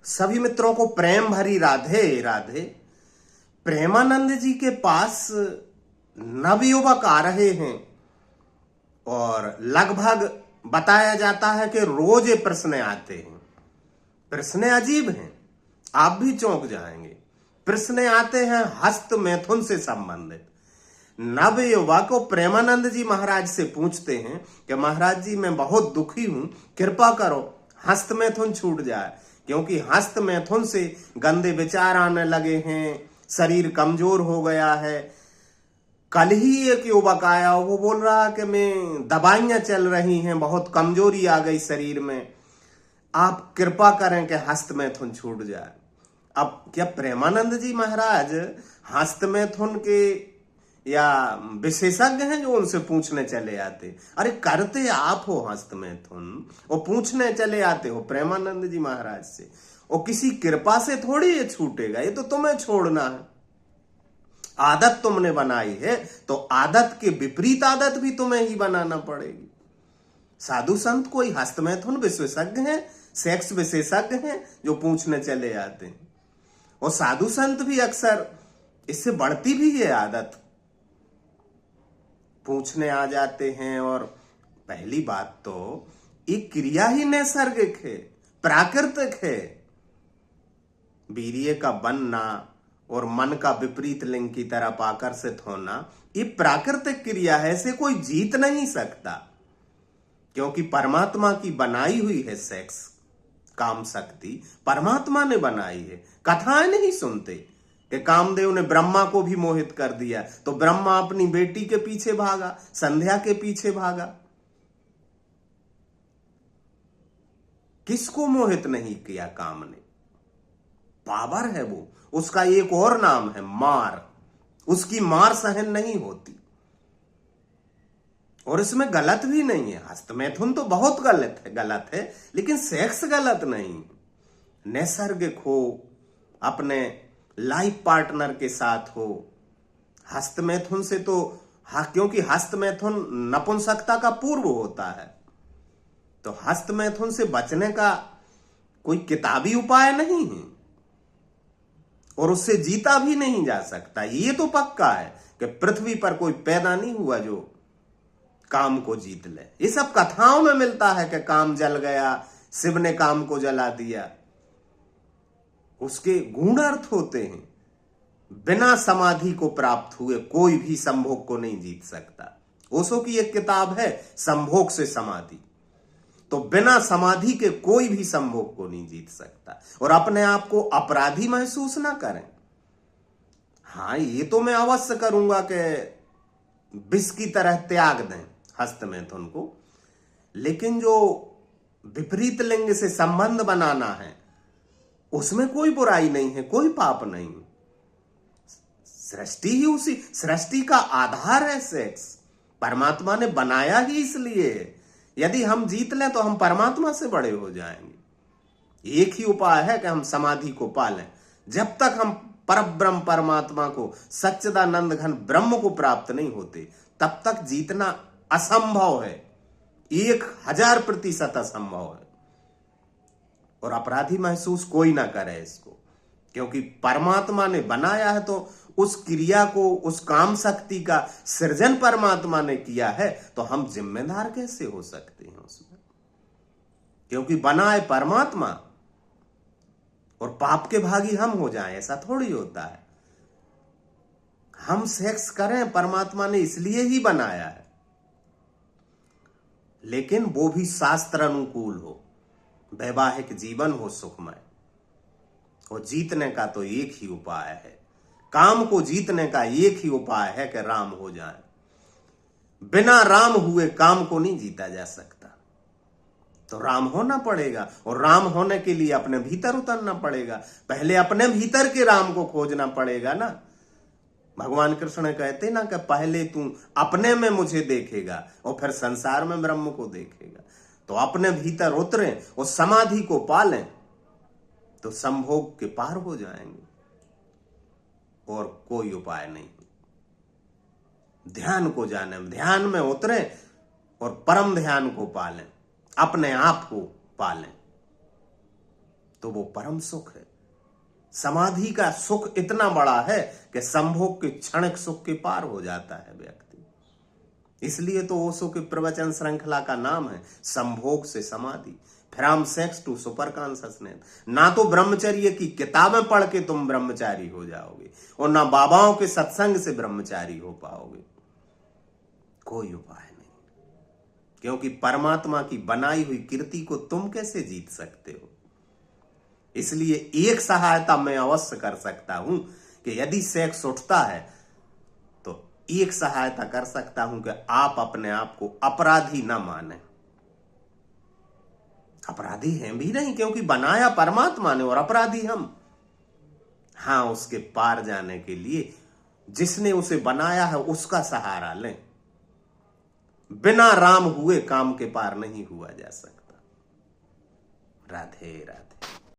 सभी मित्रों को प्रेम भरी राधे राधे। प्रेमानंद जी के पास नवयुवक आ रहे हैं और लगभग बताया जाता है कि रोज ये प्रश्न आते हैं। प्रश्न अजीब हैं, आप भी चौंक जाएंगे। प्रश्न आते हैं हस्त मैथुन से संबंधित। नवयुवक प्रेमानंद जी महाराज से पूछते हैं कि महाराज जी मैं बहुत दुखी हूं, कृपा करो हस्त मैथुन छूट जाए, क्योंकि हस्त मैथुन से गंदे विचार आने लगे हैं, शरीर कमजोर हो गया है। कल ही एक युवक आया, वो बोल रहा कि मैं दवाइयां चल रही हैं, बहुत कमजोरी आ गई शरीर में, आप कृपा करें कि हस्त मैथुन छूट जाए। अब क्या प्रेमानंद जी महाराज हस्त मैथुन के या विशेषज्ञ हैं जो उनसे पूछने चले आते? अरे करते आप हो हस्त मैथुन, वो पूछने चले आते हो प्रेमानंद जी महाराज से। और किसी कृपा से थोड़ी ये छूटेगा, ये तो तुम्हें छोड़ना है। आदत तुमने बनाई है तो आदत के विपरीत आदत भी तुम्हें ही बनाना पड़ेगी। साधु संत कोई हस्त मैथुन विशेषज्ञ हैं, सेक्स विशेषज्ञ हैं जो पूछने चले आते हैं। और साधु संत भी अक्सर इससे बढ़ती भी है आदत, पूछने आ जाते हैं। और पहली बात तो एक क्रिया ही नैसर्गिक है, प्राकृतिक है। वीर्य का बनना और मन का विपरीत लिंग की तरफ आकर्षित होना, ये प्राकृतिक क्रिया है, इसे कोई जीत नहीं सकता। क्योंकि परमात्मा की बनाई हुई है सेक्स, काम शक्ति परमात्मा ने बनाई है। कथाएं नहीं सुनते कि कामदेव ने ब्रह्मा को भी मोहित कर दिया, तो ब्रह्मा अपनी बेटी के पीछे भागा, संध्या के पीछे भागा। किसको मोहित नहीं किया काम ने? पावर है वो, उसका एक और नाम है मार। उसकी मार सहन नहीं होती। और इसमें गलत भी नहीं है। हस्त मैथुन तो बहुत गलत है, लेकिन सेक्स गलत नहीं। नैसर्गिक हो, अपने लाइफ पार्टनर के साथ हो। हस्त मैथुन से तो क्योंकि हस्त मैथुन नपुंसकता का पूर्व होता है, तो हस्त मैथुन से बचने का कोई किताबी उपाय नहीं है और उससे जीता भी नहीं जा सकता। ये तो पक्का है कि पृथ्वी पर कोई पैदा नहीं हुआ जो काम को जीत ले। ये सब कथाओं में मिलता है कि काम जल गया, शिव ने काम को जला दिया। उसके गूढ़ अर्थ होते हैं। बिना समाधि को प्राप्त हुए कोई भी संभोग को नहीं जीत सकता। ओशो की एक किताब है संभोग से समाधि। तो बिना समाधि के कोई भी संभोग को नहीं जीत सकता। और अपने आप को अपराधी महसूस ना करें। हाँ, ये तो मैं अवश्य करूंगा कि विष की तरह त्याग दें हस्त मैथुन को, लेकिन जो विपरीत लिंग से संबंध बनाना है उसमें कोई बुराई नहीं है, कोई पाप नहीं। सृष्टि ही उसी, सृष्टि का आधार है सेक्स। परमात्मा ने बनाया ही इसलिए है। यदि हम जीत लें तो हम परमात्मा से बड़े हो जाएंगे। एक ही उपाय है कि हम समाधि को पालें। जब तक हम परब्रह्म परमात्मा को, सच्चिदानंद घन ब्रह्म को प्राप्त नहीं होते, तब तक जीतना असंभव है, 1000% असंभव है। और अपराधी महसूस कोई ना करे इसको, क्योंकि परमात्मा ने बनाया है तो उस क्रिया को, उस काम शक्ति का सृजन परमात्मा ने किया है, तो हम जिम्मेदार कैसे हो सकते हैं उसमें? क्योंकि बनाए परमात्मा और पाप के भागी हम हो जाएं, ऐसा थोड़ी होता है। हम सेक्स करें, परमात्मा ने इसलिए ही बनाया है, लेकिन वो भी शास्त्र अनुकूल हो, वैवाहिक जीवन हो सुखमय। और जीतने का तो एक ही उपाय है, काम को जीतने का एक ही उपाय है कि राम हो जाए। बिना राम हुए काम को नहीं जीता जा सकता। तो राम होना पड़ेगा, और राम होने के लिए अपने भीतर उतरना पड़ेगा। पहले अपने भीतर के राम को खोजना पड़ेगा ना। भगवान कृष्ण कहते ना कि पहले तू अपने में मुझे देखेगा और फिर संसार में ब्रह्म को देखेगा। तो अपने भीतर उतरें और समाधि को पालें तो संभोग के पार हो जाएंगे। और कोई उपाय नहीं। ध्यान को जाने, ध्यान में उतरें और परम ध्यान को पालें, अपने आप को पालें। तो वो परम सुख है। समाधि का सुख इतना बड़ा है कि संभोग के क्षणिक सुख के पार हो जाता है व्यक्ति। इसलिए तो ओशो के प्रवचन श्रृंखला का नाम है संभोग से समाधि, from sex to super consciousness. ना तो ब्रह्मचर्य की किताबें पढ़ के तुम ब्रह्मचारी हो जाओगे और ना बाबाओं के सत्संग से ब्रह्मचारी हो पाओगे। कोई उपाय नहीं, क्योंकि परमात्मा की बनाई हुई कीर्ति को तुम कैसे जीत सकते हो। इसलिए एक सहायता मैं अवश्य कर सकता हूं कि यदि सेक्स उठता है तो एक सहायता कर सकता हूं कि आप अपने आप को अपराधी ना माने। अपराधी हैं भी नहीं, क्योंकि बनाया परमात्मा ने और अपराधी हम। हां, उसके पार जाने के लिए जिसने उसे बनाया है उसका सहारा लें। बिना राम हुए काम के पार नहीं हुआ जा सकता। राधे राधे।